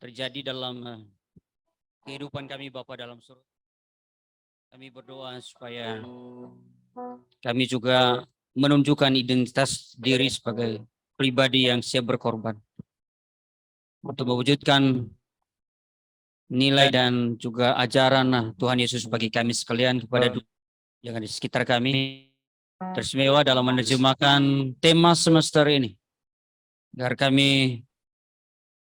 terjadi dalam kehidupan kami Bapa dalam surga. Kami berdoa supaya kami juga menunjukkan identitas diri sebagai pribadi yang siap berkorban untuk mewujudkan nilai dan juga ajaran Tuhan Yesus bagi kami sekalian kepada yang di sekitar kami. Teristimewa dalam menerjemahkan tema semester ini, agar kami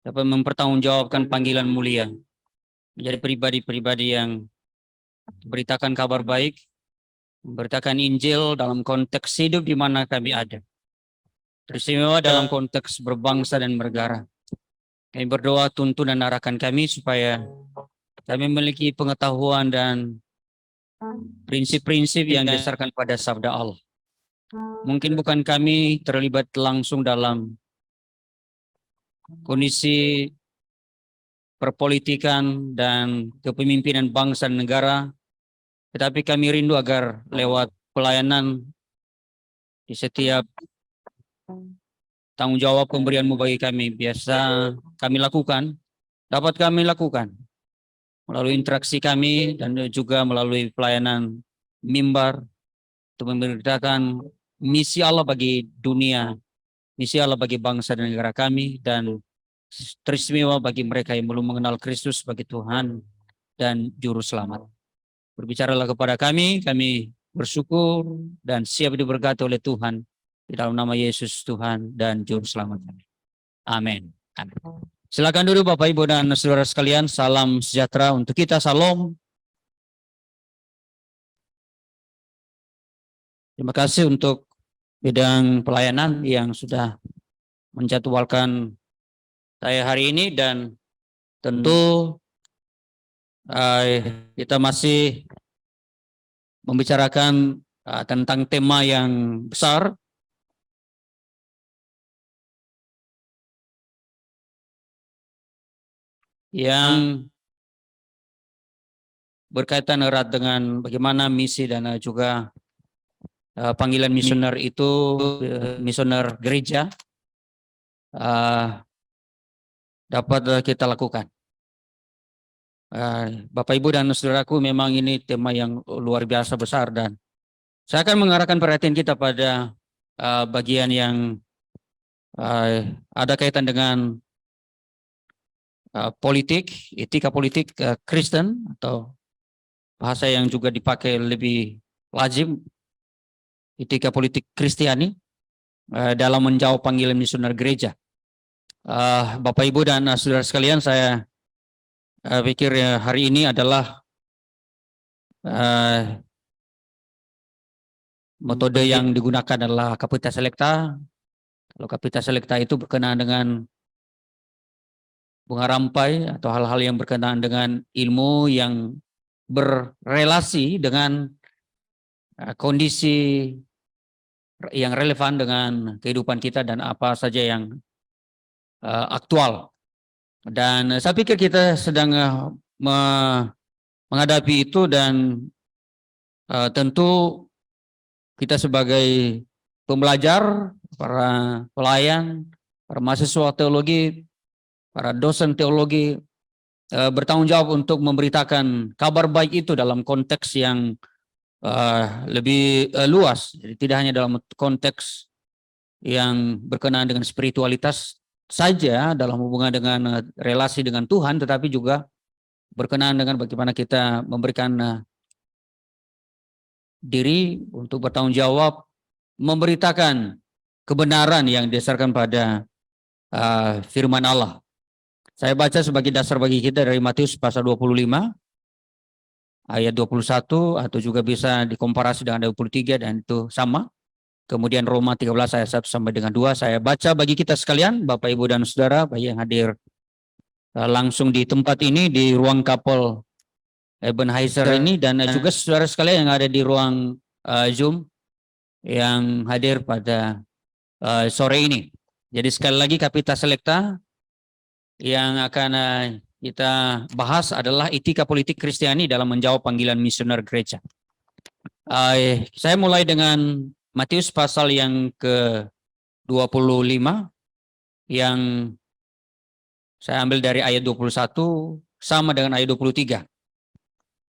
dapat mempertanggungjawabkan panggilan mulia, menjadi pribadi-pribadi yang beritakan kabar baik, memberitakan Injil dalam konteks hidup di mana kami ada. Teristimewa dalam konteks berbangsa dan bernegara. Kami berdoa tuntun dan arahkan kami supaya kami memiliki pengetahuan dan prinsip-prinsip yang didasarkan pada sabda Allah. Mungkin bukan kami terlibat langsung dalam kondisi perpolitikan dan kepemimpinan bangsa dan negara, tetapi kami rindu agar lewat pelayanan di setiap tanggung jawab pemberianmu bagi kami biasa kami lakukan, dapat kami lakukan melalui interaksi kami dan juga melalui pelayanan mimbar untuk memberitakan misi Allah bagi dunia, misi Allah bagi bangsa dan negara kami, dan teristimewa bagi mereka yang belum mengenal Kristus sebagai Tuhan dan Juru Selamat. Berbicaralah kepada kami bersyukur dan siap diberkati oleh Tuhan di dalam nama Yesus Tuhan dan Juru Selamat kami. Amin. Amin. Silakan duduk Bapak Ibu dan saudara sekalian, salam sejahtera untuk kita, salam. Terima kasih untuk bidang pelayanan yang sudah menjadwalkan saya hari ini, dan tentu kita masih membicarakan tentang tema yang besar yang berkaitan erat dengan bagaimana misi dan juga panggilan misioner itu, misioner gereja dapat kita lakukan. Bapak Ibu dan saudaraku, memang ini tema yang luar biasa besar, dan saya akan mengarahkan perhatian kita pada bagian yang ada kaitan dengan politik, etika politik Kristen, atau bahasa yang juga dipakai lebih lazim, etika politik Kristiani dalam menjawab panggilan misioner gereja. Bapak Ibu dan saudara sekalian, saya pikir hari ini adalah metode yang digunakan adalah Capita Selecta. Kalau Capita Selecta itu berkenaan dengan bunga rampai atau hal-hal yang berkenaan dengan ilmu yang berrelasi dengan kondisi yang relevan dengan kehidupan kita dan apa saja yang aktual. Dan saya pikir kita sedang menghadapi itu, dan tentu kita sebagai pembelajar, para pelayan, para mahasiswa teologi, para dosen teologi bertanggung jawab untuk memberitakan kabar baik itu dalam konteks yang lebih luas. Jadi tidak hanya dalam konteks yang berkenaan dengan spiritualitas saja dalam hubungan dengan relasi dengan Tuhan, tetapi juga berkenaan dengan bagaimana kita memberikan diri untuk bertanggung jawab memberitakan kebenaran yang didasarkan pada firman Allah. Saya baca sebagai dasar bagi kita dari Matius pasal 25 ayat 21, atau juga bisa dikomparasi dengan 23 dan itu sama. Kemudian Roma 13 ayat 1 sampai dengan 2. Saya baca bagi kita sekalian, Bapak Ibu dan Saudara, bagi yang hadir langsung di tempat ini, di ruang kapel Ebenezer ini, dan juga saudara sekalian yang ada di ruang Zoom yang hadir pada sore ini. Jadi sekali lagi, Capita Selecta yang akan kita bahas adalah etika politik Kristiani dalam menjawab panggilan misioner gereja. Saya mulai dengan Matius pasal yang ke-25 yang Saya ambil dari ayat 21 sama dengan ayat 23.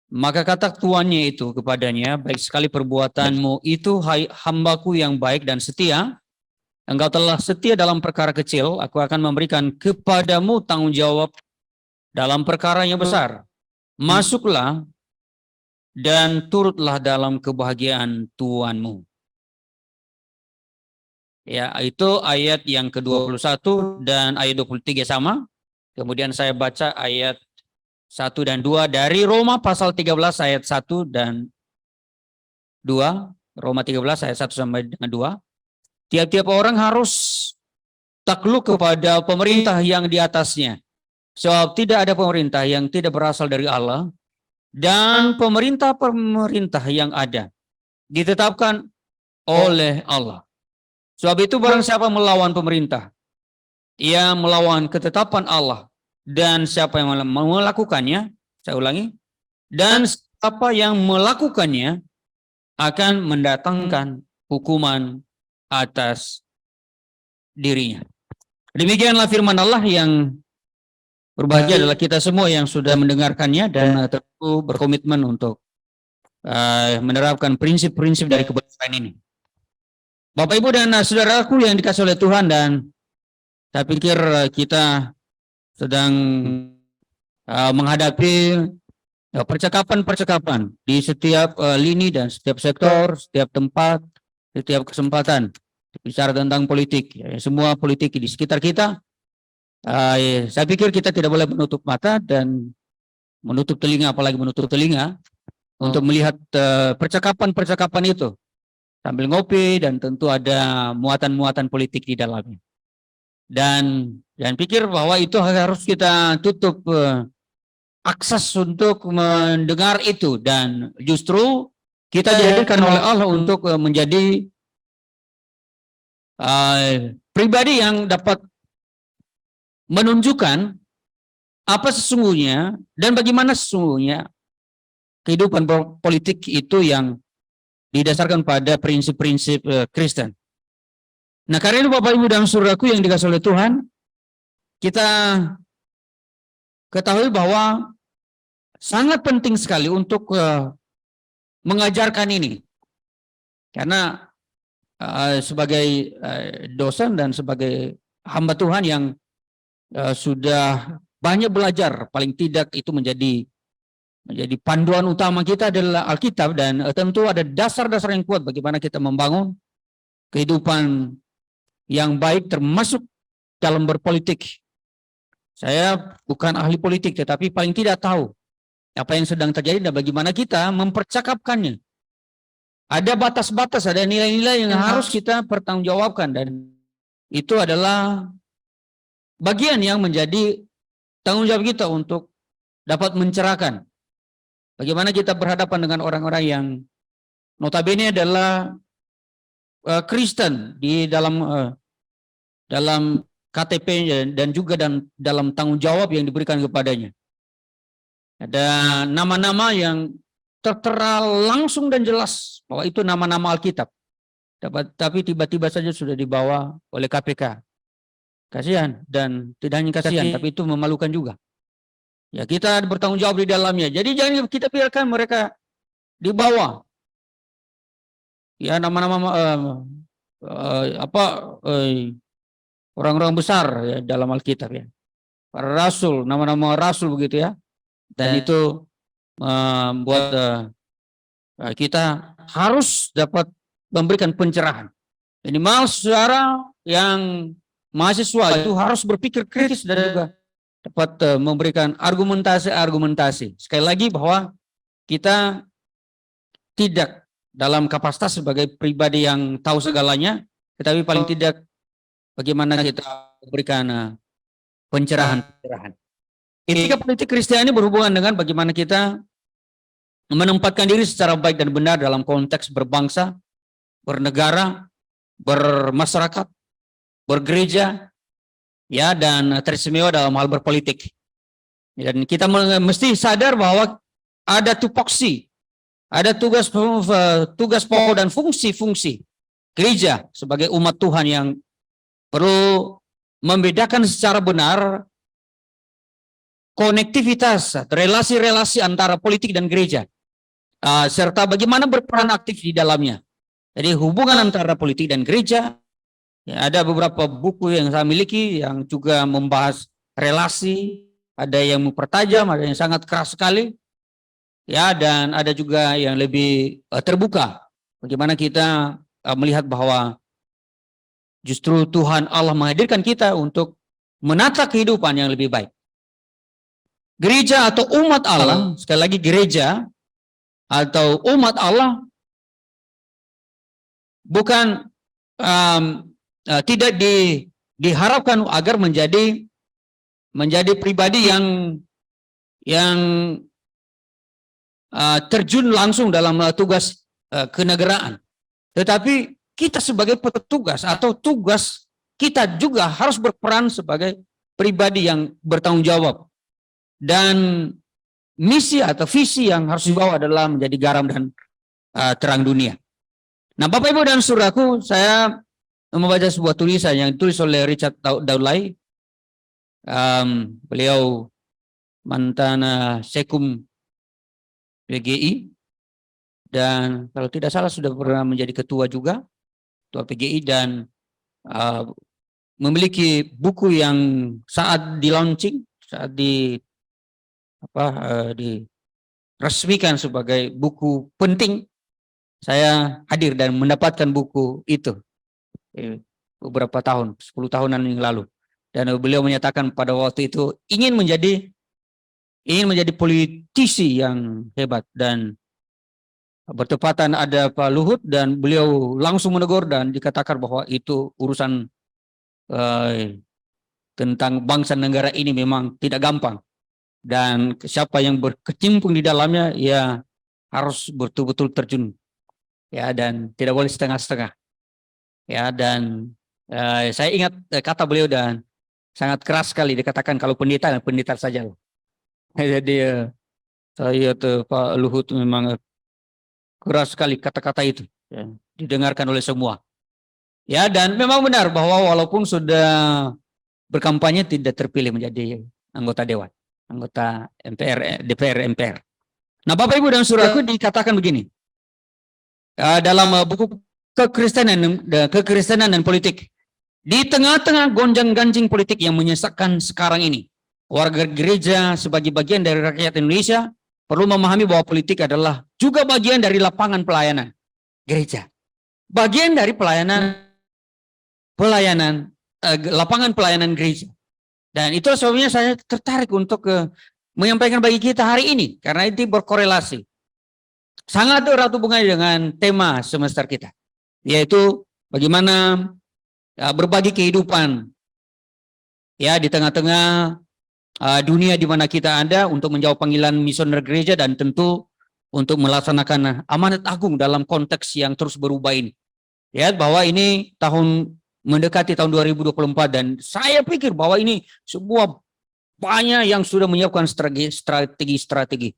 Maka kata tuannya itu kepadanya, baik sekali perbuatanmu itu, hai hambaku yang baik dan setia. Engkau telah setia dalam perkara kecil, aku akan memberikan kepadamu tanggung jawab dalam perkara yang besar. Masuklah dan turutlah dalam kebahagiaan Tuanmu. Ya, itu ayat yang ke-21 dan ayat 23 sama. Kemudian saya baca ayat 1 dan 2 dari Roma pasal 13 ayat 1 dan 2. Roma 13 ayat 1 sampai dengan 2. Tiap-tiap orang harus takluk kepada pemerintah yang di atasnya. Sebab tidak ada pemerintah yang tidak berasal dari Allah, dan pemerintah-pemerintah yang ada ditetapkan oleh Allah. Sebab itu barang siapa melawan pemerintah, ia melawan ketetapan Allah, dan siapa yang melakukannya, saya ulangi, dan siapa yang melakukannya akan mendatangkan hukuman atas dirinya. Demikianlah firman Allah yang berbahagia adalah kita semua yang sudah mendengarkannya dan tentu berkomitmen untuk menerapkan prinsip-prinsip dari kebenaran ini. Bapak, Ibu, dan saudaraku yang dikasih oleh Tuhan, dan saya pikir kita sedang menghadapi percakapan-percakapan di setiap lini dan setiap sektor, setiap tempat, setiap kesempatan bicara tentang politik. Semua politik di sekitar kita. Saya pikir kita tidak boleh menutup mata dan menutup telinga, apalagi menutup telinga untuk melihat percakapan-percakapan itu sambil ngopi, dan tentu ada muatan-muatan politik di dalamnya. Dan pikir bahwa itu harus kita tutup akses untuk mendengar itu, dan justru kita dihadirkan oleh Allah untuk menjadi pribadi yang dapat menunjukkan apa sesungguhnya dan bagaimana sesungguhnya kehidupan politik itu yang didasarkan pada prinsip-prinsip Kristen. Nah, karena itu Bapak, Ibu, dan saudaraku yang dikasihi oleh Tuhan, kita ketahui bahwa sangat penting sekali untuk mengajarkan ini. Karena sebagai dosen dan sebagai hamba Tuhan yang sudah banyak belajar, paling tidak itu menjadi panduan utama kita adalah Alkitab, dan tentu ada dasar-dasar yang kuat bagaimana kita membangun kehidupan yang baik termasuk dalam berpolitik. Saya bukan ahli politik, tetapi paling tidak tahu apa yang sedang terjadi dan bagaimana kita mempercakapkannya. Ada batas-batas, ada nilai-nilai yang harus kita pertanggungjawabkan, dan itu adalah bagian yang menjadi tanggung jawab kita untuk dapat mencerahkan bagaimana kita berhadapan dengan orang-orang yang notabene adalah Kristen di dalam KTP dan juga dalam tanggung jawab yang diberikan kepadanya. Ada nama-nama yang tertera langsung dan jelas bahwa itu nama-nama Alkitab, tapi tiba-tiba saja sudah dibawa oleh KPK. Kasihan, dan tidak hanya kasihan, tapi itu memalukan juga. Ya, kita bertanggung jawab di dalamnya. Jadi jangan kita biarkan mereka dibawa. Ya, nama-nama orang-orang besar ya dalam Alkitab, ya. Para rasul, nama-nama rasul begitu ya. Dan itu membuat kita harus dapat memberikan pencerahan. Minimal saudara yang mahasiswa itu harus berpikir kritis dan juga dapat memberikan argumentasi-argumentasi. Sekali lagi bahwa kita tidak dalam kapasitas sebagai pribadi yang tahu segalanya, tetapi paling tidak bagaimana kita memberikan pencerahan-pencerahan. Etika politik Kristiani berhubungan dengan bagaimana kita menempatkan diri secara baik dan benar dalam konteks berbangsa, bernegara, bermasyarakat, bergereja, ya, dan teristimewa dalam hal berpolitik. Dan kita mesti sadar bahwa ada tupoksi, ada tugas pokok dan fungsi-fungsi gereja sebagai umat Tuhan yang perlu membedakan secara benar konektivitas, relasi-relasi antara politik dan gereja, serta bagaimana berperan aktif di dalamnya. Jadi hubungan antara politik dan gereja, ya, ada beberapa buku yang saya miliki yang juga membahas relasi, ada yang mempertajam, ada yang sangat keras sekali, ya, dan ada juga yang lebih terbuka. Bagaimana kita melihat bahwa justru Tuhan Allah menghadirkan kita untuk menata kehidupan yang lebih baik. Gereja atau umat Allah, sekali lagi gereja atau umat Allah bukan tidak diharapkan agar menjadi pribadi yang terjun langsung dalam tugas kenegaraan, tetapi kita sebagai petugas atau tugas kita juga harus berperan sebagai pribadi yang bertanggung jawab, dan misi atau visi yang harus dibawa adalah menjadi garam dan terang dunia. Nah, Bapak Ibu dan Saudaraku, saya membaca sebuah tulisan yang ditulis oleh Richard Dawley. Beliau mantan Sekum PGI, dan kalau tidak salah sudah pernah menjadi ketua juga, ketua PGI, dan memiliki buku yang saat di launching, saat diresmikan sebagai buku penting, saya hadir dan mendapatkan buku itu beberapa tahun, 10 tahunan yang lalu. Dan beliau menyatakan pada waktu itu ingin menjadi politisi yang hebat, dan bertepatan ada Pak Luhut dan beliau langsung menegur dan dikatakan bahwa itu urusan tentang bangsa negara ini memang tidak gampang, dan siapa yang berkecimpung di dalamnya ya harus betul-betul terjun, ya, dan tidak boleh setengah-setengah, ya. Dan saya ingat kata beliau, dan sangat keras sekali dikatakan kalau pendeta saja. Jadi saya tuh Pak Luhut memang keras sekali kata-kata itu, ya, didengarkan oleh semua, ya. Dan memang benar bahwa walaupun sudah berkampanye tidak terpilih menjadi anggota dewan, anggota MPR, DPR, MPR. Nah, Bapak Ibu dan Saudaraku, dikatakan begini dalam buku kekristenan dan politik. Di tengah-tengah gonjang-ganjing politik yang menyesakkan sekarang ini, warga gereja sebagai bagian dari rakyat Indonesia perlu memahami bahwa politik adalah juga bagian dari lapangan pelayanan gereja. Bagian dari lapangan pelayanan gereja. Dan itu sebabnya saya tertarik untuk menyampaikan bagi kita hari ini, karena itu berkorelasi sangat erat hubungannya dengan tema semester kita, yaitu bagaimana berbagi kehidupan, ya, di tengah-tengah dunia di mana kita ada untuk menjawab panggilan misioner gereja, dan tentu untuk melaksanakan amanat agung dalam konteks yang terus berubah ini. Ya, bahwa ini mendekati tahun 2024, dan saya pikir bahwa ini sebuah banyak yang sudah menyiapkan strategi.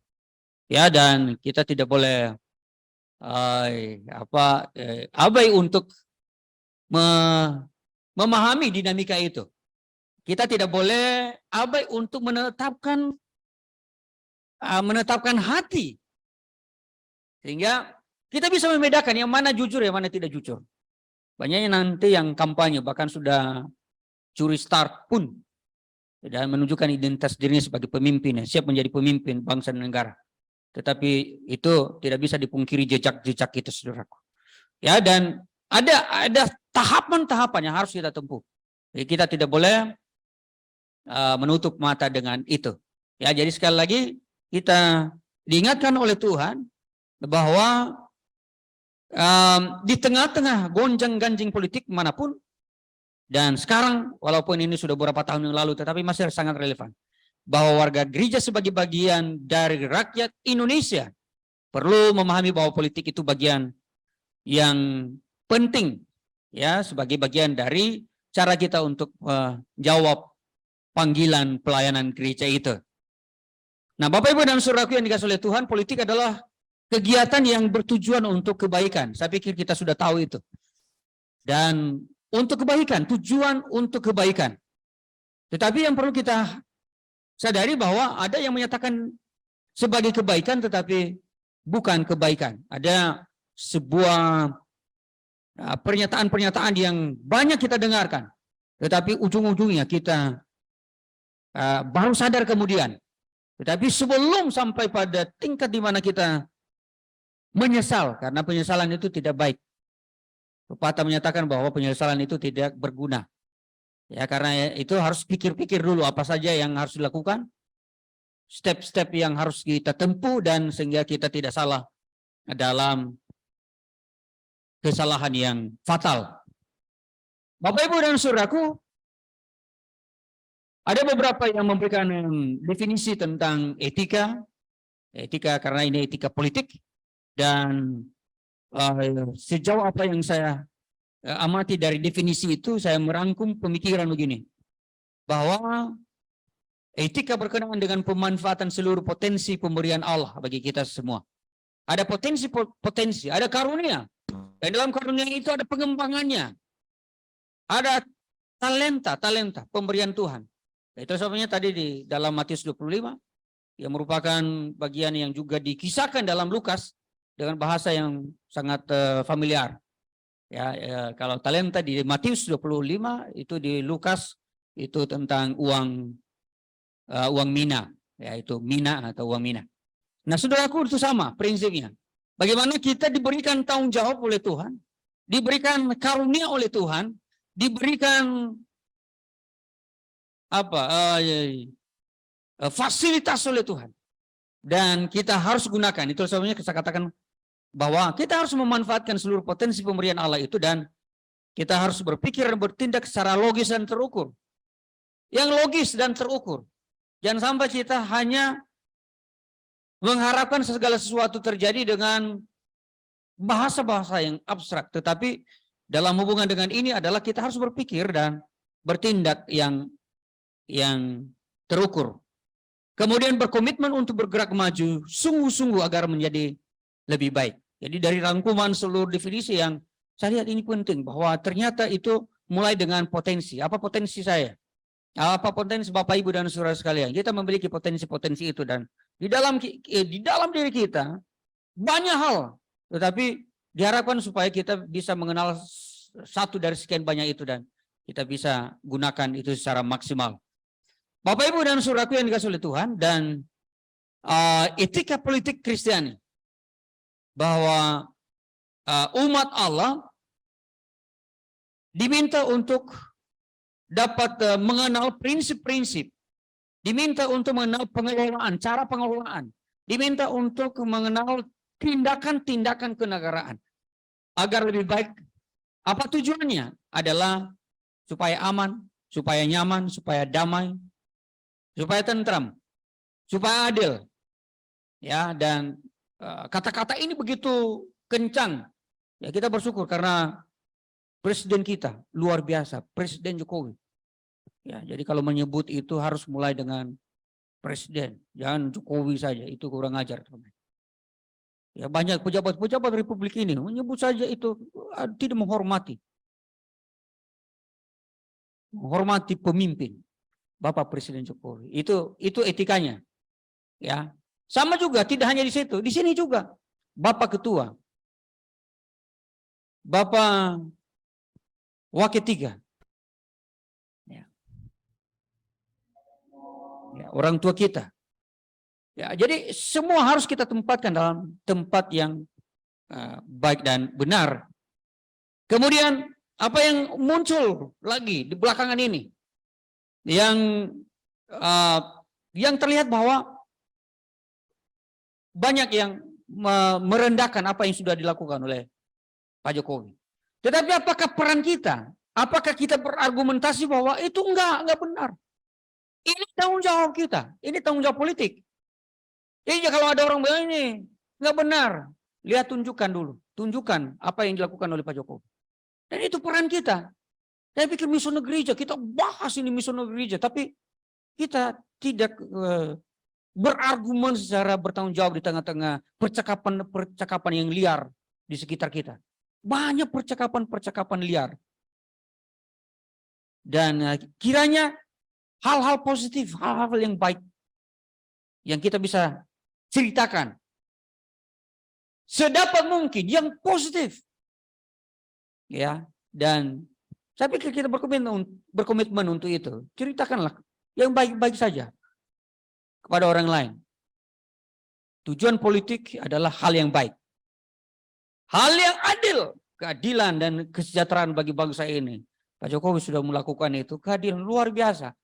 Ya, dan kita tidak boleh abai untuk memahami dinamika itu. Kita tidak boleh abai untuk menetapkan hati, sehingga kita bisa membedakan yang mana jujur, yang mana tidak jujur. Banyaknya nanti yang kampanye bahkan sudah curi start pun, dan menunjukkan identitas dirinya sebagai pemimpin, siap menjadi pemimpin bangsa dan negara. Tetapi itu tidak bisa dipungkiri jejak-jejak itu, saudaraku. Ya, dan ada tahapan-tahapan yang harus kita tempuh. Jadi kita tidak boleh menutup mata dengan itu. Ya, jadi sekali lagi kita diingatkan oleh Tuhan bahwa di tengah-tengah gonjang-ganjing politik manapun, dan sekarang walaupun ini sudah beberapa tahun yang lalu, tetapi masih sangat relevan, bahwa warga gereja sebagai bagian dari rakyat Indonesia perlu memahami bahwa politik itu bagian yang penting, ya, sebagai bagian dari cara kita untuk jawab panggilan pelayanan gereja itu. Nah, Bapak Ibu dan Saudaraku yang dikasihi oleh Tuhan, politik adalah kegiatan yang bertujuan untuk kebaikan. Saya pikir kita sudah tahu itu. Dan untuk kebaikan, tujuan untuk kebaikan. Tetapi yang perlu kita sadari bahwa ada yang menyatakan sebagai kebaikan tetapi bukan kebaikan. Ada sebuah pernyataan-pernyataan yang banyak kita dengarkan, tetapi ujung-ujungnya kita baru sadar kemudian. Tetapi sebelum sampai pada tingkat di mana kita menyesal, karena penyesalan itu tidak baik. Pepatah menyatakan bahwa penyesalan itu tidak berguna. Ya, karena itu harus pikir-pikir dulu apa saja yang harus dilakukan, step-step yang harus kita tempuh, dan sehingga kita tidak salah dalam kesalahan yang fatal. Bapak, Ibu, dan saudaraku, ada beberapa yang memberikan definisi tentang etika. Etika karena ini etika politik. Dan sejauh apa yang saya amati dari definisi itu, saya merangkum pemikiran begini. Bahwa etika berkenaan dengan pemanfaatan seluruh potensi pemberian Allah bagi kita semua. Ada potensi, ada karunia. Dan dalam karunia itu ada pengembangannya. Ada talenta pemberian Tuhan. Itu sebabnya tadi di dalam Matius 25 yang merupakan bagian yang juga dikisahkan dalam Lukas dengan bahasa yang sangat familiar. Ya, kalau talenta di Matius 25, itu di Lukas itu tentang uang mina, yaitu mina atau uang mina. Nah, saudaraku, itu sama prinsipnya. Bagaimana kita diberikan tanggung jawab oleh Tuhan, diberikan karunia oleh Tuhan, diberikan fasilitas oleh Tuhan, dan kita harus gunakan. Itu sebabnya saya katakan bahwa kita harus memanfaatkan seluruh potensi pemberian Allah itu, dan kita harus berpikir dan bertindak secara logis dan terukur. Yang logis dan terukur. Jangan sampai kita hanya mengharapkan segala sesuatu terjadi dengan bahasa-bahasa yang abstrak, tetapi dalam hubungan dengan ini adalah kita harus berpikir dan bertindak yang terukur. Kemudian berkomitmen untuk bergerak maju sungguh-sungguh agar menjadi lebih baik. Jadi dari rangkuman seluruh definisi yang saya lihat ini penting, bahwa ternyata itu mulai dengan potensi. Apa potensi saya? Apa potensi Bapak, Ibu, dan saudara sekalian? Kita memiliki potensi-potensi itu, dan di dalam diri kita banyak hal, tetapi diharapkan supaya kita bisa mengenal satu dari sekian banyak itu, dan kita bisa gunakan itu secara maksimal. Bapak, Ibu, dan saudaraku yang dikasihi oleh Tuhan, dan etika politik Kristiani, bahwa umat Allah diminta untuk dapat mengenal prinsip-prinsip, diminta untuk mengenal pengelolaan, cara pengelolaan, diminta untuk mengenal tindakan-tindakan kenegaraan agar lebih baik. Apa tujuannya? Adalah supaya aman, supaya nyaman, supaya damai, supaya tentram, supaya adil. Ya, dan kata-kata ini begitu kencang. Ya, kita bersyukur karena Presiden kita luar biasa, Presiden Jokowi. Ya, jadi kalau menyebut itu harus mulai dengan Presiden, jangan Jokowi saja, itu kurang ajar. Ya, banyak pejabat-pejabat Republik ini menyebut saja itu tidak menghormati pemimpin, Bapak Presiden Jokowi. Itu etikanya. Ya, sama juga, tidak hanya di situ, di sini juga Bapak Ketua, Bapak Wakil 3, ya, orang tua kita. Ya, jadi semua harus kita tempatkan dalam tempat yang baik dan benar. Kemudian apa yang muncul lagi di belakangan ini, yang terlihat bahwa banyak yang merendahkan apa yang sudah dilakukan oleh Pak Jokowi. Tetapi apakah peran kita? Apakah kita berargumentasi bahwa itu enggak benar? Ini tanggung jawab kita. Ini tanggung jawab politik. Jadi kalau ada orang bilang ini enggak benar, lihat tunjukkan dulu. Tunjukkan apa yang dilakukan oleh Pak Jokowi. Dan itu peran kita. Saya pikir misioner gereja, kita bahas ini misioner gereja, tapi kita tidak berargumen secara bertanggung jawab di tengah-tengah percakapan yang liar di sekitar kita. Banyak percakapan liar. Dan kiranya hal-hal positif, hal-hal yang baik yang kita bisa ceritakan sedapat mungkin yang positif. Ya, dan saya pikir kita berkomitmen untuk itu. Ceritakanlah yang baik-baik saja kepada orang lain. Tujuan politik adalah hal yang baik. Hal yang adil, keadilan dan kesejahteraan bagi bangsa ini. Pak Jokowi sudah melakukan itu, keadilan luar biasa.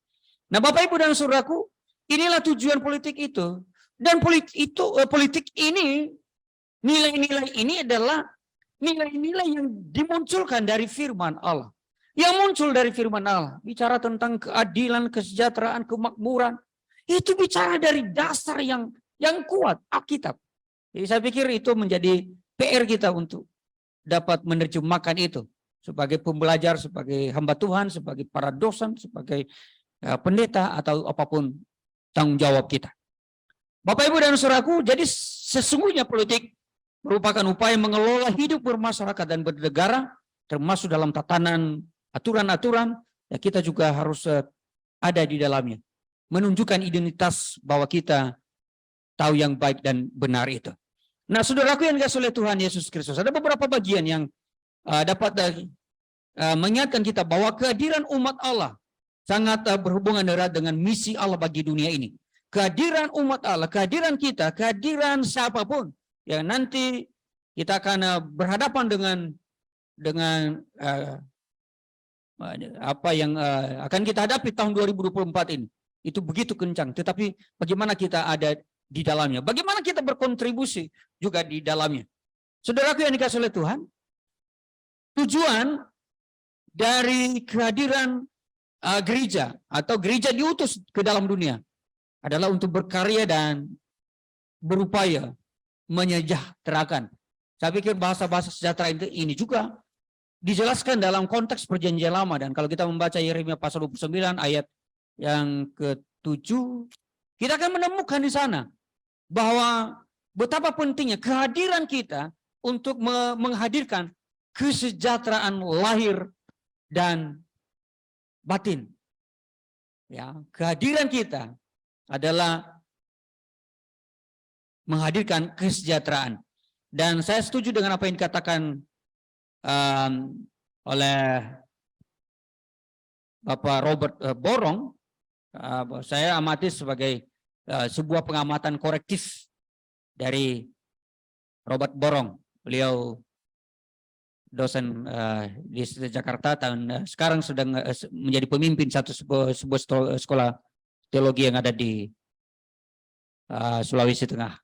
Nah, Bapak Ibu dan Saudaraku, inilah tujuan politik itu. Dan politik ini, nilai-nilai ini adalah nilai-nilai yang dimunculkan dari firman Allah. Yang muncul dari firman Allah, bicara tentang keadilan, kesejahteraan, kemakmuran, itu bicara dari dasar yang kuat, Alkitab. Jadi saya pikir itu menjadi PR kita untuk dapat menerjemahkan itu sebagai pembelajar, sebagai hamba Tuhan, sebagai para dosen, sebagai pendeta atau apapun tanggung jawab kita. Bapak Ibu dan Saudaraku, jadi sesungguhnya politik merupakan upaya mengelola hidup bermasyarakat dan bernegara, termasuk dalam tatanan aturan-aturan, ya kita juga harus ada di dalamnya. Menunjukkan identitas bahwa kita tahu yang baik dan benar itu. Nah, saudaraku yang dikasihi oleh Tuhan Yesus Kristus, ada beberapa bagian yang dapat mengingatkan kita bahwa kehadiran umat Allah sangat berhubungan erat dengan misi Allah bagi dunia ini. Kehadiran umat Allah, kehadiran kita, kehadiran siapapun yang nanti kita akan berhadapan dengan apa yang akan kita hadapi tahun 2024 ini. Itu begitu kencang, tetapi bagaimana kita ada di dalamnya, bagaimana kita berkontribusi juga di dalamnya. Saudaraku yang dikasihi oleh Tuhan, tujuan dari kehadiran gereja atau gereja diutus ke dalam dunia adalah untuk berkarya dan berupaya menyejahterakan. Saya pikir bahasa-bahasa sejahtera ini juga dijelaskan dalam konteks perjanjian lama, dan kalau kita membaca Yeremia pasal 29 ayat yang ke-7, kita akan menemukan di sana bahwa betapa pentingnya kehadiran kita untuk menghadirkan kesejahteraan lahir dan batin. Ya, kehadiran kita adalah menghadirkan kesejahteraan. Dan saya setuju dengan apa yang dikatakan oleh Bapak Robert Borong. Saya amati sebagai sebuah pengamatan korektif dari Robert Borong. Beliau dosen di Jakarta, sekarang sedang menjadi pemimpin sebuah sekolah teologi yang ada di Sulawesi Tengah.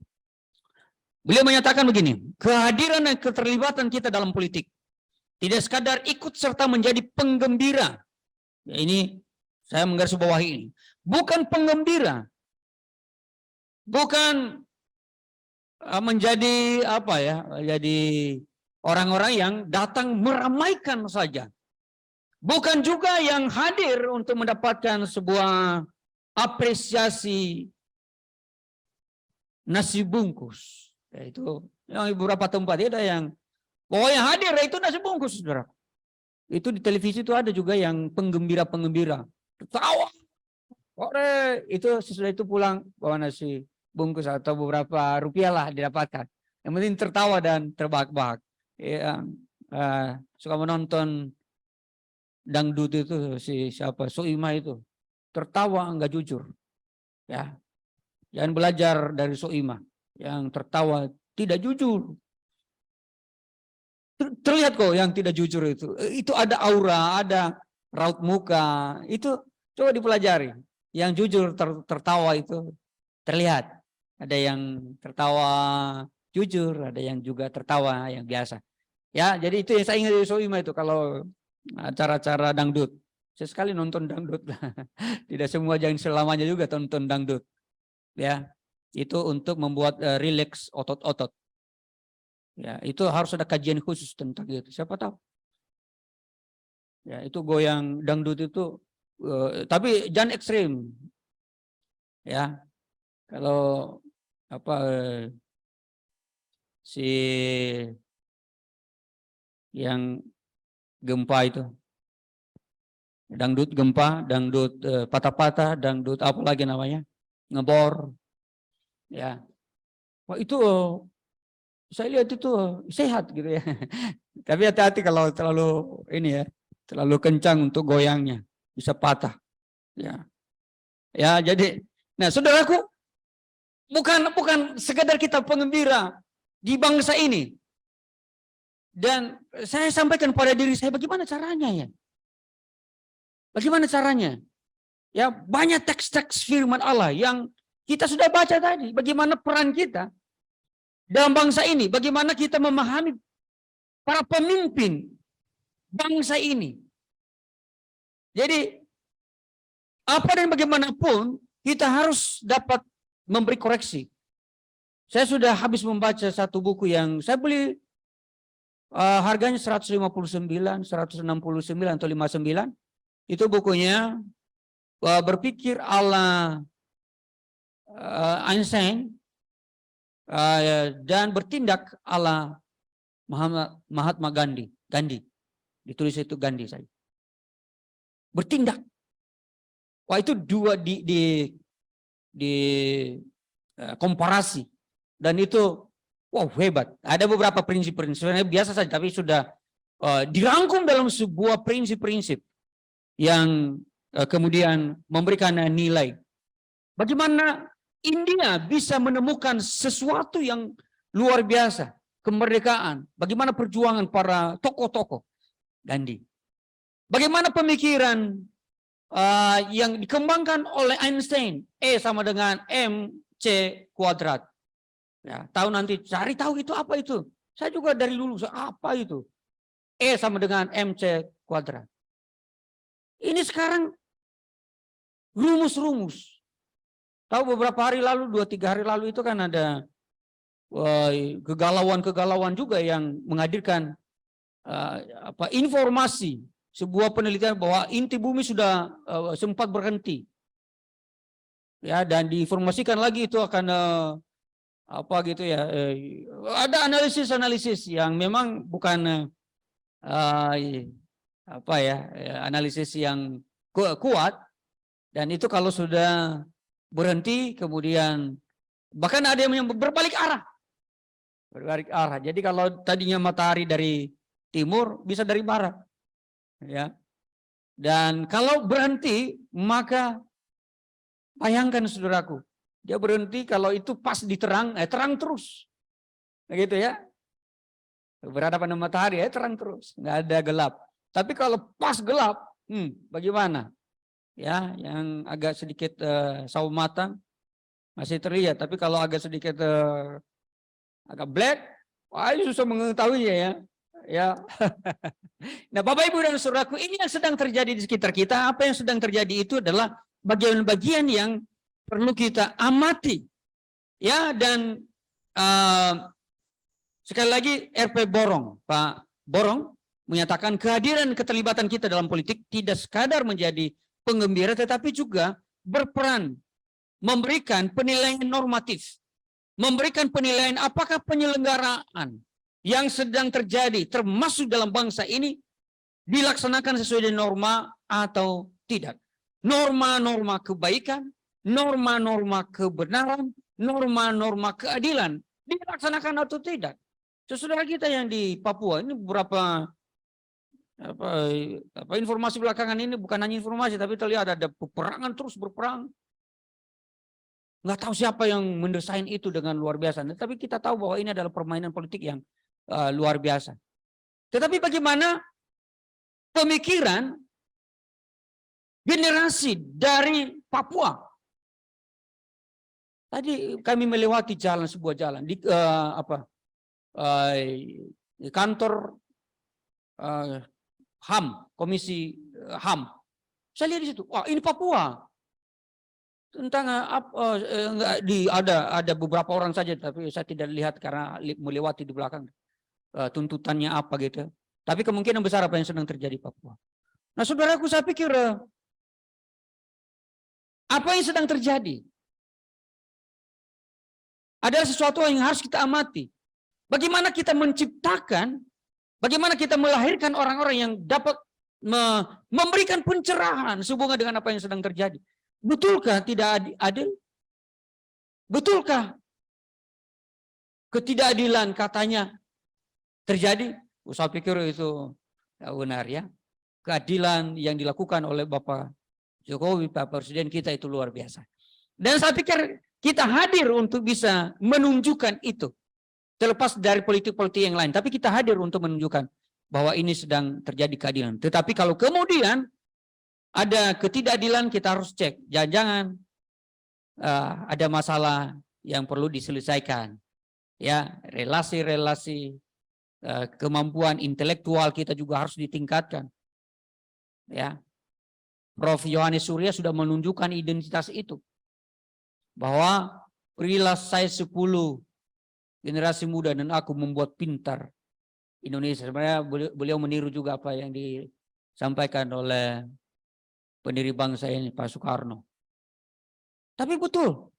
Beliau menyatakan begini, kehadiran dan keterlibatan kita dalam politik tidak sekadar ikut serta menjadi penggembira. Ya, ini saya menggarisbawahi ini. Bukan penggembira, bukan menjadi apa ya, jadi orang-orang yang datang meramaikan saja. Bukan juga yang hadir untuk mendapatkan sebuah apresiasi nasi bungkus. Yaitu yang beberapa tempat ada yang pokoknya hadir itu nasi bungkus, saudara. Itu di televisi itu ada juga yang penggembira-penggembira. Tawa. Itu sesudah itu pulang bawa nasi bungkus atau beberapa rupiah lah didapatkan. Yang penting tertawa dan terbahak-bahak. Ya, suka menonton dangdut itu siapa Soima itu tertawa enggak jujur. Ya, jangan belajar dari Soima yang tertawa tidak jujur. Terlihat kok yang tidak jujur itu ada aura, ada raut muka, itu coba dipelajari. Yang jujur tertawa itu terlihat. Ada yang tertawa jujur, ada yang juga tertawa yang biasa. Ya, jadi itu yang saya ingat dari Soima itu kalau acara-acara dangdut. Saya sekali nonton dangdut. Tidak semua, jangan selamanya juga tonton dangdut. Ya, itu untuk membuat rileks otot-otot. Ya, itu harus ada kajian khusus tentang itu. Siapa tahu. Ya, itu goyang dangdut itu tapi jangan ekstrim. Ya. Kalau apa si yang gempa itu. Dangdut gempa, dangdut patah-patah, dangdut apa lagi namanya? Ngebor. Ya, wah itu saya lihat itu sehat gitu ya. Tapi hati-hati kalau terlalu ini ya, terlalu kencang untuk goyangnya, bisa patah. Ya, ya jadi, nah saudaraku, bukan sekedar kita pengembira di bangsa ini. Dan saya sampaikan pada diri saya, bagaimana caranya ya? Bagaimana caranya? Ya, banyak teks-teks firman Allah yang kita sudah baca tadi. Bagaimana peran kita dalam bangsa ini? Bagaimana kita memahami para pemimpin bangsa ini? Jadi, apa dan bagaimanapun, kita harus dapat memberi koreksi. Saya sudah habis membaca satu buku yang saya beli harganya 159, 169 atau 59. Itu bukunya Berpikir ala Einstein dan Bertindak ala Mahatma Gandhi. Ditulis itu Gandhi saya. Bertindak. Wah itu dua di komparasi. Dan itu wow hebat. Ada beberapa prinsip-prinsip sebenarnya biasa saja, tapi sudah dirangkum dalam sebuah prinsip-prinsip yang kemudian memberikan nilai. Bagaimana India bisa menemukan sesuatu yang luar biasa, kemerdekaan. Bagaimana perjuangan para tokoh-tokoh Gandhi. Bagaimana pemikiran yang dikembangkan oleh Einstein, E sama dengan MC kuadrat. Ya, tahu nanti cari tahu itu apa itu. Saya juga dari dulu apa itu. E sama dengan MC kuadrat. Ini sekarang rumus-rumus. Tahu beberapa hari lalu, 2-3 hari lalu itu kan ada kegalauan-kegalauan juga yang menghadirkan informasi sebuah penelitian bahwa inti bumi sudah sempat berhenti. Ya, dan diinformasikan lagi itu akan apa gitu ya, ada analisis yang memang bukan apa ya, analisis yang kuat, dan itu kalau sudah berhenti kemudian bahkan ada yang berbalik arah. Jadi kalau tadinya matahari dari timur bisa dari barat. Ya. Dan kalau berhenti maka bayangkan saudaraku, dia berhenti kalau itu pas diterang, terang terus. Begitu ya. Berhadapan dengan matahari terang terus, nggak ada gelap. Tapi kalau pas gelap, bagaimana? Ya, yang agak sedikit sawo matang masih terlihat, tapi kalau agak sedikit agak black, wah ini susah mengetahuinya ya. Ya. Nah, Bapak Ibu dan Saudaraku, ini yang sedang terjadi di sekitar kita. Apa yang sedang terjadi itu adalah bagian-bagian yang perlu kita amati. Ya, dan sekali lagi RP Borong, Pak Borong menyatakan kehadiran keterlibatan kita dalam politik tidak sekadar menjadi penggembira, tetapi juga berperan memberikan penilaian normatif, memberikan penilaian apakah penyelenggaraan yang sedang terjadi termasuk dalam bangsa ini dilaksanakan sesuai dengan norma atau tidak. Norma-norma kebaikan, norma-norma kebenaran, norma-norma keadilan dilaksanakan atau tidak. Saudara kita yang di Papua ini beberapa informasi belakangan ini, bukan hanya informasi tapi terlihat ada peperangan, terus berperang. Nggak tahu siapa yang mendesain itu dengan luar biasa. Tapi kita tahu bahwa ini adalah permainan politik yang luar biasa. Tetapi bagaimana pemikiran generasi dari Papua? Tadi kami melewati sebuah jalan di kantor HAM, Komisi HAM. Saya lihat di situ, wah ini Papua. Tentang ada beberapa orang saja, tapi saya tidak lihat karena melewati di belakang tuntutannya apa gitu. Tapi kemungkinan besar apa yang sedang terjadi di Papua. Nah, saudaraku, saya pikir apa yang sedang terjadi adalah sesuatu yang harus kita amati. Bagaimana kita menciptakan, bagaimana kita melahirkan orang-orang yang dapat memberikan pencerahan sehubungan dengan apa yang sedang terjadi. Betulkah tidak adil? Betulkah ketidakadilan katanya terjadi. Saya pikir itu benar ya. Keadilan yang dilakukan oleh Bapak Jokowi, Pak Presiden kita itu luar biasa. Dan saya pikir kita hadir untuk bisa menunjukkan itu. Terlepas dari politik-politik yang lain. Tapi kita hadir untuk menunjukkan bahwa ini sedang terjadi keadilan. Tetapi kalau kemudian ada ketidakadilan, kita harus cek. Jangan-jangan ada masalah yang perlu diselesaikan. Ya, relasi-relasi, kemampuan intelektual kita juga harus ditingkatkan. Ya, Prof. Yohanes Surya sudah menunjukkan identitas itu. Bahwa berilah saya 10 generasi muda dan aku membuat pintar Indonesia. Sebenarnya beliau meniru juga apa yang disampaikan oleh pendiri bangsa ini, Pak Soekarno. Tapi betul,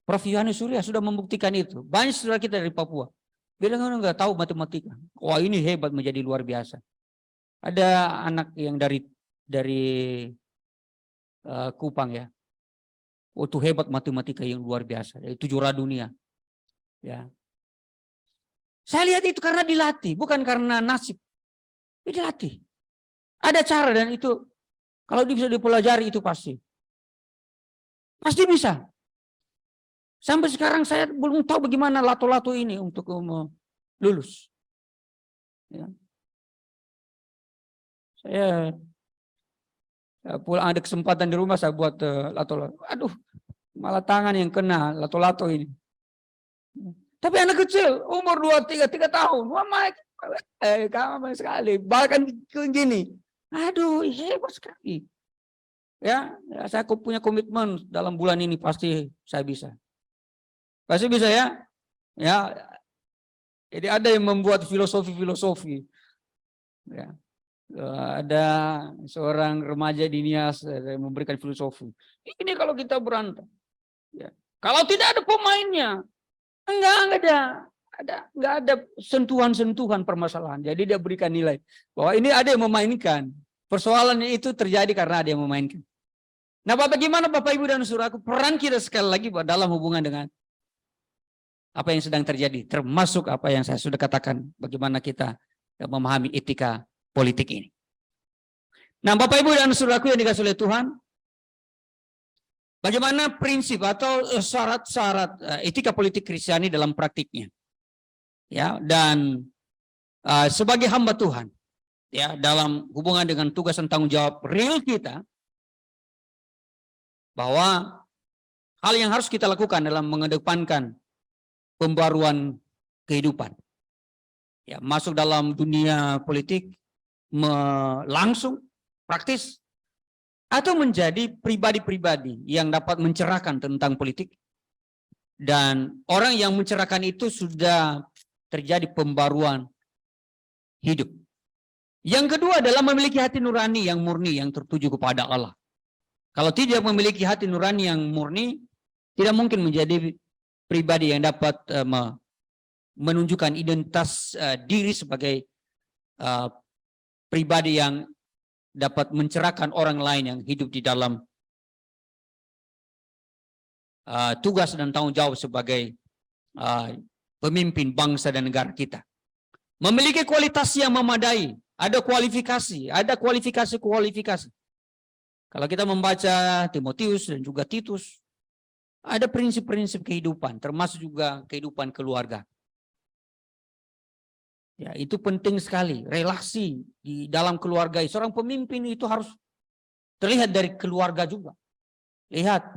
Prof. Yohanes Surya sudah membuktikan itu. Banyak saudara kita dari Papua bilang nggak tahu matematika. Wah, ini hebat, menjadi luar biasa. Ada anak yang dari Kupang ya. Oh, itu hebat matematika yang luar biasa. Itu juara dunia. Ya. Saya lihat itu karena dilatih, bukan karena nasib. Dilatih. Ada cara dan itu kalau bisa dipelajari itu pasti. Pasti bisa. Sampai sekarang saya belum tahu bagaimana lato-lato ini untuk lulus. Ya. Saya pulang ada kesempatan di rumah saya buat lato-lato. Aduh, malah tangan yang kena lato-lato ini. Tapi anak kecil umur 2, 3 tahun, wah gampang sekali. Bahkan gini, aduh hebat sekali. Ya, saya punya komitmen dalam bulan ini pasti saya bisa. Pasti bisa ya. Ya. Jadi ada yang membuat filosofi. Ya. Ada seorang remaja di Nias yang memberikan filosofi. Ini kalau kita berantem. Ya. Kalau tidak ada pemainnya, enggak ada sentuhan-sentuhan permasalahan. Jadi dia berikan nilai bahwa ini ada yang memainkan. Persoalannya itu terjadi karena ada yang memainkan. Nah, bagaimana Bapak Ibu dan Saudaraku peran kita sekali lagi dalam hubungan dengan apa yang sedang terjadi, termasuk apa yang saya sudah katakan, bagaimana kita memahami etika politik ini. Nah, Bapak Ibu dan Saudaraku yang dikasihi oleh Tuhan, bagaimana prinsip atau syarat-syarat etika politik Kristiani dalam praktiknya, ya, dan sebagai hamba Tuhan, ya, dalam hubungan dengan tugas dan tanggung jawab real kita, bahwa hal yang harus kita lakukan dalam mengedepankan pembaruan kehidupan, ya, masuk dalam dunia politik langsung praktis, atau menjadi pribadi-pribadi yang dapat mencerahkan tentang politik, dan orang yang mencerahkan itu sudah terjadi pembaruan hidup. Yang kedua adalah memiliki hati nurani yang murni, yang tertuju kepada Allah. Kalau tidak memiliki hati nurani yang murni, tidak mungkin menjadi pribadi yang dapat menunjukkan identitas diri sebagai pribadi yang dapat mencerahkan orang lain yang hidup di dalam tugas dan tanggung jawab sebagai pemimpin bangsa dan negara kita. Memiliki kualitas yang memadai, ada kualifikasi. Kalau kita membaca Timotius dan juga Titus, ada prinsip-prinsip kehidupan, termasuk juga kehidupan keluarga. Ya, itu penting sekali. Relasi di dalam keluarga. Seorang pemimpin itu harus terlihat dari keluarga juga. Lihat,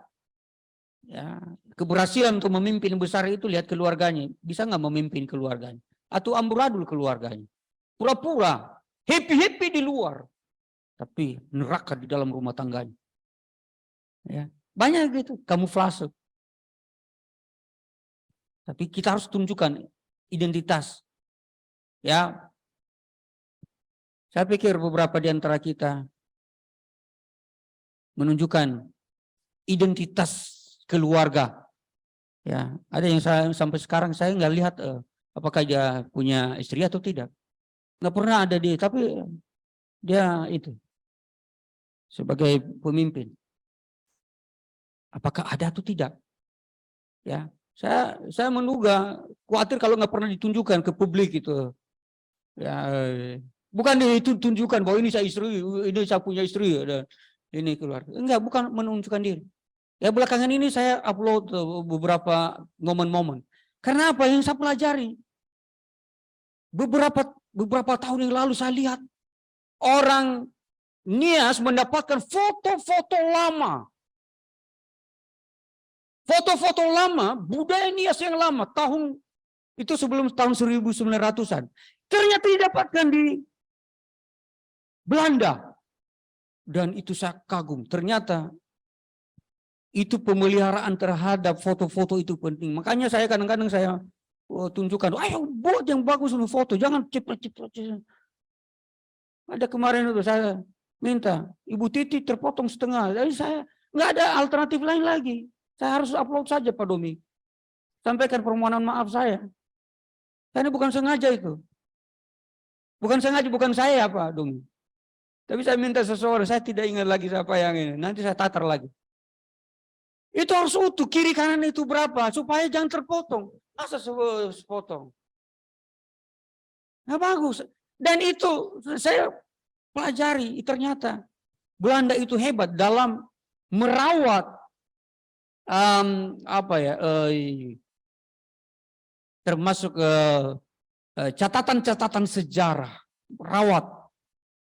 ya, keberhasilan untuk memimpin besar itu lihat keluarganya. Bisa nggak memimpin keluarganya? Atau amburadul keluarganya? Pura-pura happy di luar, tapi neraka di dalam rumah tangganya. Ya, banyak gitu, kamuflase. Tapi kita harus tunjukkan identitas. Ya, saya pikir beberapa di antara kita menunjukkan identitas keluarga. Ya, ada yang saya sampai sekarang saya nggak lihat apakah dia punya istri atau tidak. Nggak pernah ada dia, tapi dia itu sebagai pemimpin. Apakah ada atau tidak? Ya, Saya menduga khawatir kalau nggak pernah ditunjukkan ke publik itu. Ya, bukan itu tunjukkan bahwa ini saya istri, ini saya punya istri, ada ini keluar. Enggak, bukan menunjukkan diri. Ya belakangan ini saya upload beberapa momen-momen. Karena apa yang saya pelajari? Beberapa tahun yang lalu saya lihat orang Nias mendapatkan foto-foto lama. Foto-foto lama, budaya Nias yang lama, tahun itu sebelum tahun 1900-an. Ternyata didapatkan di Belanda. Dan itu saya kagum. Ternyata itu pemeliharaan terhadap foto-foto itu penting. Makanya saya kadang-kadang saya tunjukkan, ayo buat yang bagus untuk foto, jangan cepat-cepat. Ada kemarin itu saya minta, Ibu Titi terpotong setengah. Jadi saya nggak ada alternatif lain lagi. Saya harus upload saja Pak Domi. Sampaikan permohonan maaf saya. Karena bukan sengaja itu. Bukan sengaja, bukan saya Pak Domi. Tapi saya minta seseorang, saya tidak ingat lagi siapa yang ini. Nanti saya tatar lagi. Itu harus utuh, kiri kanan itu berapa, supaya jangan terpotong. Masa sepotong? Nah bagus. Dan itu saya pelajari, ternyata Belanda itu hebat dalam merawat termasuk catatan-catatan sejarah, rawat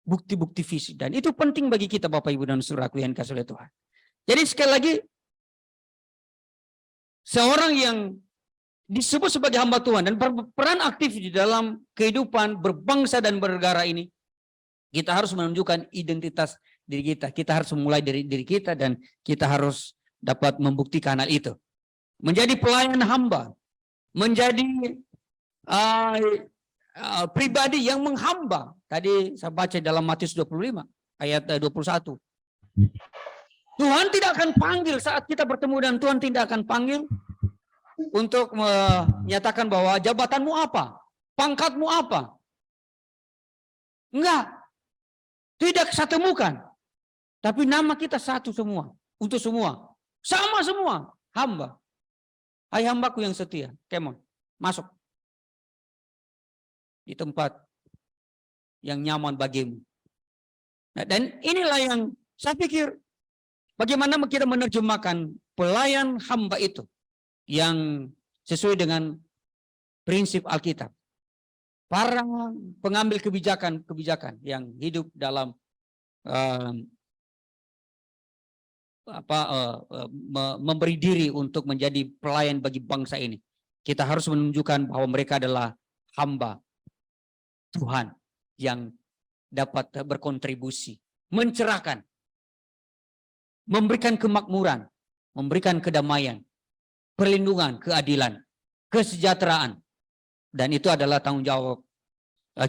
bukti-bukti fisik, dan itu penting bagi kita Bapak Ibu dan saudaraku yang dikasihi oleh Tuhan. Jadi sekali lagi, seorang yang disebut sebagai hamba Tuhan dan berperan aktif di dalam kehidupan berbangsa dan bernegara ini, kita harus menunjukkan identitas diri kita. Kita harus memulai dari diri kita dan kita harus dapat membuktikan hal itu. Menjadi pelayan hamba, menjadi pribadi yang menghamba. Tadi saya baca dalam Matius 25 ayat 21. Tuhan tidak akan panggil saat kita bertemu dan Tuhan tidak akan panggil untuk menyatakan bahwa jabatanmu apa, pangkatmu apa. Enggak. Tidak saya temukan. Tapi nama kita satu semua, untuk semua. Sama semua, hamba. Hai hambaku yang setia, come on, masuk. Di tempat yang nyaman bagimu. Nah, dan inilah yang saya pikir bagaimana kita menerjemahkan pelayan hamba itu yang sesuai dengan prinsip Alkitab. Para pengambil kebijakan yang hidup dalam memberi diri untuk menjadi pelayan bagi bangsa ini. Kita harus menunjukkan bahwa mereka adalah hamba Tuhan yang dapat berkontribusi, mencerahkan, memberikan kemakmuran, memberikan kedamaian, perlindungan, keadilan, kesejahteraan. Dan itu adalah tanggung jawab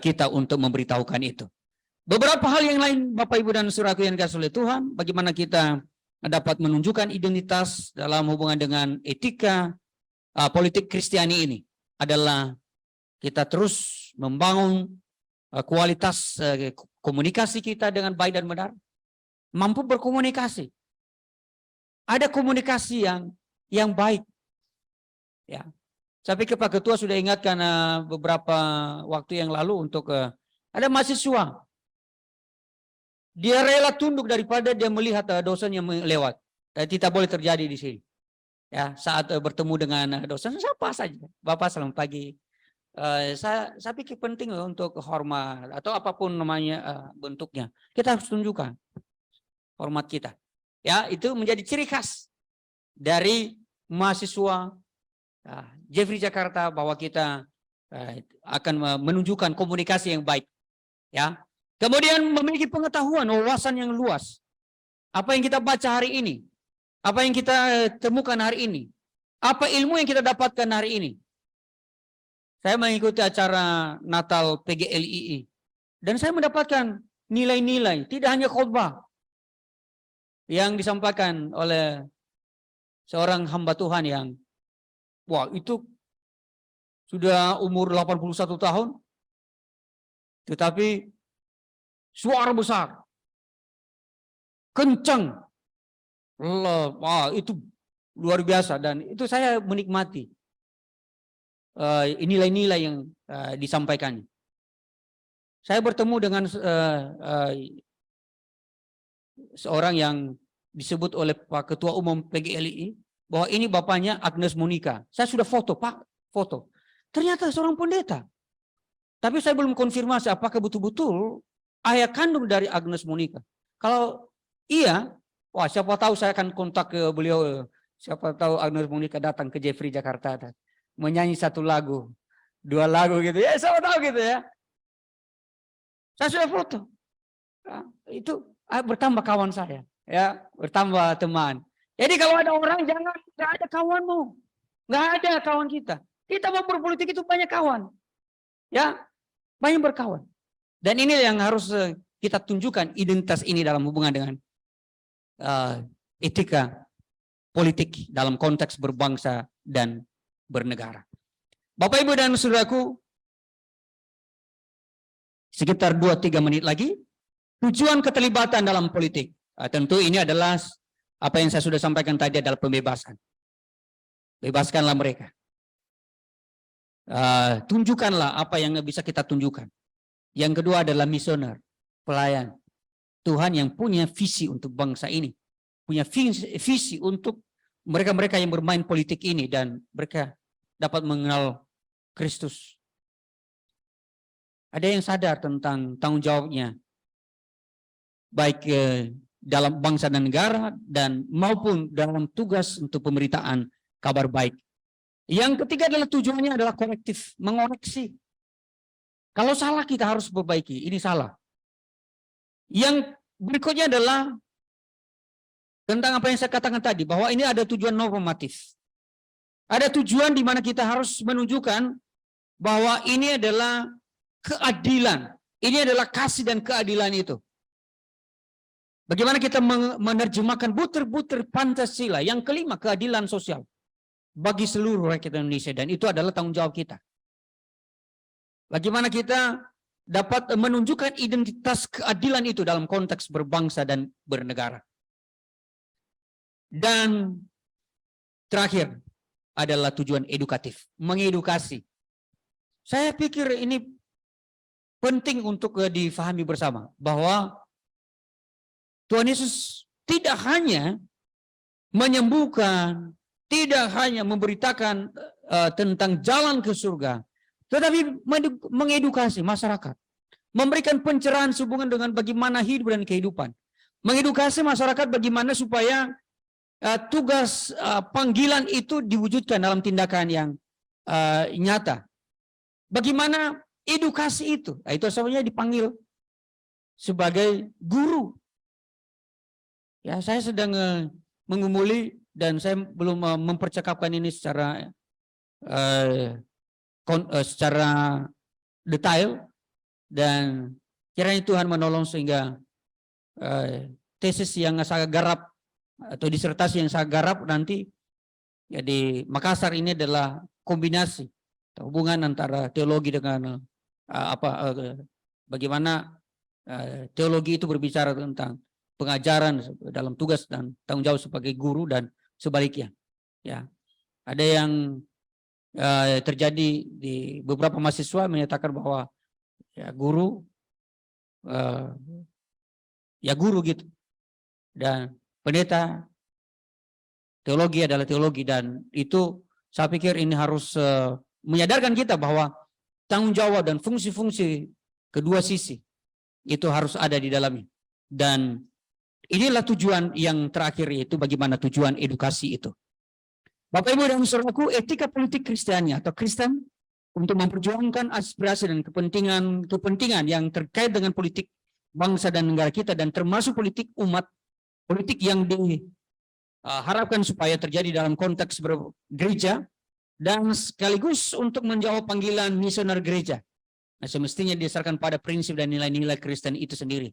kita untuk memberitahukan itu. Beberapa hal yang lain Bapak Ibu dan saudaraku yang dikasihi oleh Tuhan, bagaimana kita dapat menunjukkan identitas dalam hubungan dengan etika politik Kristiani ini adalah kita terus membangun kualitas komunikasi kita dengan baik dan benar, mampu berkomunikasi. Ada komunikasi yang baik. Ya. Saya pikir Pak Ketua sudah ingatkan beberapa waktu yang lalu untuk ada mahasiswa. Dia rela tunduk daripada dia melihat dosen yang lewat. Tidak boleh terjadi di sini. Ya, saat bertemu dengan dosen, siapa saja. Bapak selamat pagi. Saya pikir penting untuk hormat atau apapun namanya bentuknya. Kita harus tunjukkan hormat kita. Ya, itu menjadi ciri khas dari mahasiswa Jeffrey Jakarta bahwa kita akan menunjukkan komunikasi yang baik. Ya. Kemudian memiliki pengetahuan, wawasan yang luas. Apa yang kita baca hari ini? Apa yang kita temukan hari ini? Apa ilmu yang kita dapatkan hari ini? Saya mengikuti acara Natal PGLII. Dan saya mendapatkan nilai-nilai, tidak hanya khotbah yang disampaikan oleh seorang hamba Tuhan yang wah itu sudah umur 81 tahun. Tetapi suara besar. Kencang. Wah, itu luar biasa dan itu saya menikmati. nilai-nilai yang disampaikan. Saya bertemu dengan seorang yang disebut oleh Pak Ketua Umum PGLI bahwa ini bapaknya Agnes Monica. Saya sudah foto, Pak, foto. Ternyata seorang pendeta. Tapi saya belum konfirmasi apakah betul-betul ayah kandung dari Agnes Monica. Kalau iya, wah siapa tahu saya akan kontak ke beliau. Siapa tahu Agnes Monica datang ke Jeffrey Jakarta, menyanyi 1 lagu, 2 lagu gitu ya, siapa tahu gitu ya. Saya sudah foto. Nah, itu bertambah kawan saya, ya, bertambah teman. Jadi kalau ada orang jangan, nggak ada kawanmu, nggak ada kawan kita. Kita mau berpolitik itu banyak kawan, ya, banyak berkawan. Dan ini yang harus kita tunjukkan identitas ini dalam hubungan dengan etika politik dalam konteks berbangsa dan bernegara. Bapak, Ibu, dan saudaraku, sekitar 2-3 menit lagi, tujuan keterlibatan dalam politik. Tentu ini adalah apa yang saya sudah sampaikan tadi adalah pembebasan. Bebaskanlah mereka. Tunjukkanlah apa yang bisa kita tunjukkan. Yang kedua adalah misioner, pelayan. Tuhan yang punya visi untuk bangsa ini. Punya visi untuk mereka-mereka yang bermain politik ini dan mereka dapat mengenal Kristus. Ada yang sadar tentang tanggung jawabnya, baik dalam bangsa dan negara dan maupun dalam tugas untuk pemberitaan kabar baik. Yang ketiga adalah tujuannya adalah korektif, mengoreksi. Kalau salah kita harus perbaiki, ini salah. Yang berikutnya adalah tentang apa yang saya katakan tadi, bahwa ini ada tujuan normatif. Ada tujuan di mana kita harus menunjukkan bahwa ini adalah keadilan. Ini adalah kasih dan keadilan itu. Bagaimana kita menerjemahkan butir-butir Pancasila. Yang kelima, keadilan sosial bagi seluruh rakyat Indonesia. Dan itu adalah tanggung jawab kita. Bagaimana kita dapat menunjukkan identitas keadilan itu dalam konteks berbangsa dan bernegara. Dan terakhir adalah tujuan edukatif, mengedukasi. Saya pikir ini penting untuk difahami bersama bahwa Tuhan Yesus tidak hanya menyembuhkan, tidak hanya memberitakan tentang jalan ke surga, tetapi mengedukasi masyarakat, memberikan pencerahan sehubungan dengan bagaimana hidup dan kehidupan, mengedukasi masyarakat bagaimana supaya tugas panggilan itu diwujudkan dalam tindakan yang nyata. Bagaimana edukasi itu? Nah, itu sebenarnya dipanggil sebagai guru. Ya, saya sedang mengumuli dan saya belum mempercakapkan ini secara detail, dan kiranya Tuhan menolong sehingga tesis yang saya garap atau disertasi yang saya garap nanti ya di Makassar ini adalah kombinasi hubungan antara teologi dengan bagaimana teologi itu berbicara tentang pengajaran dalam tugas dan tanggung jawab sebagai guru dan sebaliknya. Ya, ada yang terjadi di beberapa mahasiswa menyatakan bahwa ya guru gitu, dan pendeta teologi adalah teologi, dan itu saya pikir ini harus menyadarkan kita bahwa tanggung jawab dan fungsi-fungsi kedua sisi itu harus ada di dalamnya. Dan inilah tujuan yang terakhir, yaitu bagaimana tujuan edukasi itu. Bapak, Ibu, dan saudaraku, etika politik Kristiani atau Kristen untuk memperjuangkan aspirasi dan kepentingan yang terkait dengan politik bangsa dan negara kita, dan termasuk politik umat, politik yang diharapkan supaya terjadi dalam konteks gereja, dan sekaligus untuk menjawab panggilan misioner gereja. Nah, semestinya didasarkan pada prinsip dan nilai-nilai Kristen itu sendiri.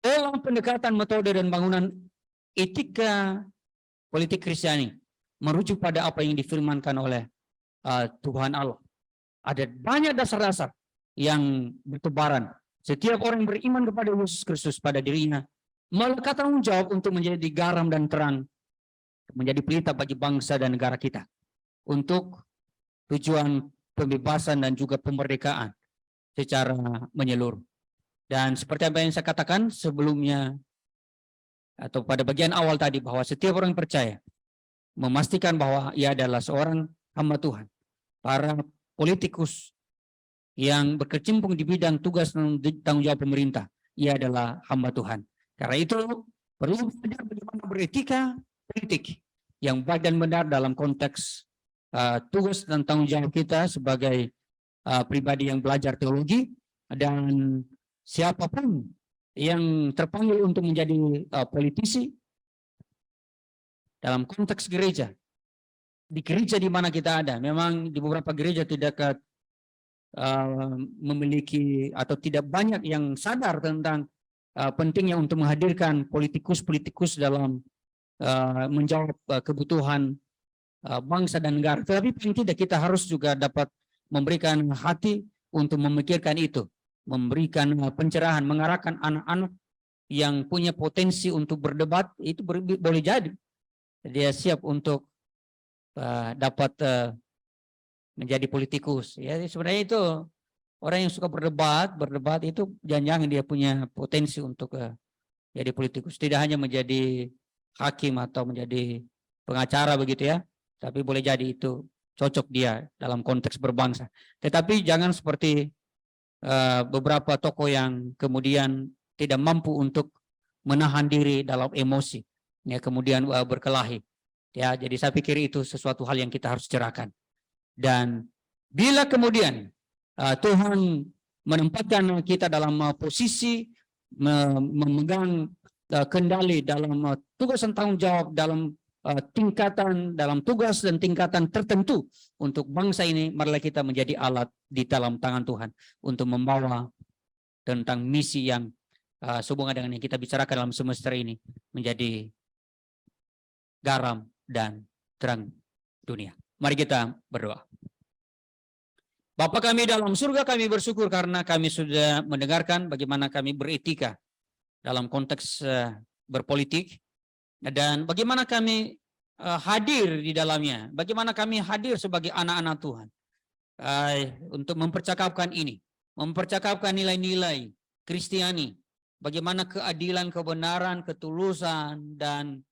Dalam pendekatan metode dan bangunan etika politik Kristiani merujuk pada apa yang difirmankan oleh Tuhan Allah. Ada banyak dasar-dasar yang bertebaran. Setiap orang yang beriman kepada Yesus Kristus pada dirinya melekat tanggung jawab untuk menjadi garam dan terang, menjadi pelita bagi bangsa dan negara kita, untuk tujuan pembebasan dan juga pemerdekaan secara menyeluruh. Dan seperti apa yang saya katakan sebelumnya atau pada bagian awal tadi, bahwa setiap orang percaya memastikan bahwa ia adalah seorang hamba Tuhan. Para politikus yang berkecimpung di bidang tugas dan tanggung jawab pemerintah, ia adalah hamba Tuhan. Karena itu perlu belajar bagaimana beretika politik yang baik dan benar dalam konteks tugas dan tanggung jawab kita sebagai pribadi yang belajar teologi, dan siapapun yang terpanggil untuk menjadi politisi dalam konteks gereja. Di gereja di mana kita ada, memang di beberapa gereja tidak memiliki atau tidak banyak yang sadar tentang pentingnya untuk menghadirkan politikus-politikus dalam menjawab kebutuhan bangsa dan negara. Tetapi paling tidak kita harus juga dapat memberikan hati untuk memikirkan itu, memberikan pencerahan, mengarahkan anak-anak yang punya potensi untuk berdebat. Itu boleh jadi dia siap untuk dapat menjadi politikus. Ya, sebenarnya itu orang yang suka berdebat itu jangan-jangan dia punya potensi untuk jadi politikus. Tidak hanya menjadi hakim atau menjadi pengacara begitu ya, tapi boleh jadi itu cocok dia dalam konteks berbangsa. Tetapi jangan seperti beberapa tokoh yang kemudian tidak mampu untuk menahan diri dalam emosi, ya, kemudian berkelahi. Ya, jadi saya pikir itu sesuatu hal yang kita harus cerahkan. Dan bila kemudian Tuhan menempatkan kita dalam posisi memegang kendali dalam tugas dan tanggung jawab dalam dalam tugas dan tingkatan tertentu untuk bangsa ini, marilah kita menjadi alat di dalam tangan Tuhan untuk membawa tentang misi yang sehubungan dengan yang kita bicarakan dalam semester ini, menjadi garam dan terang dunia. Mari kita berdoa. Bapa kami dalam surga, kami bersyukur karena kami sudah mendengarkan bagaimana kami beretika dalam konteks berpolitik, dan bagaimana kami hadir di dalamnya, bagaimana kami hadir sebagai anak-anak Tuhan untuk mempercakapkan ini, mempercakapkan nilai-nilai Kristiani, bagaimana keadilan, kebenaran, ketulusan, dan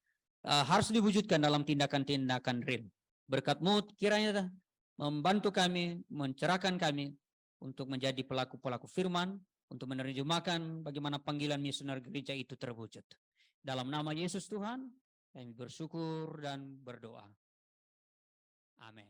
harus diwujudkan dalam tindakan-tindakan real. Berkat-Mu kiranya membantu kami, mencerahkan kami untuk menjadi pelaku-pelaku firman, untuk menerjemahkan bagaimana panggilan misioner gereja itu terwujud. Dalam nama Yesus Tuhan, kami bersyukur dan berdoa. Amin.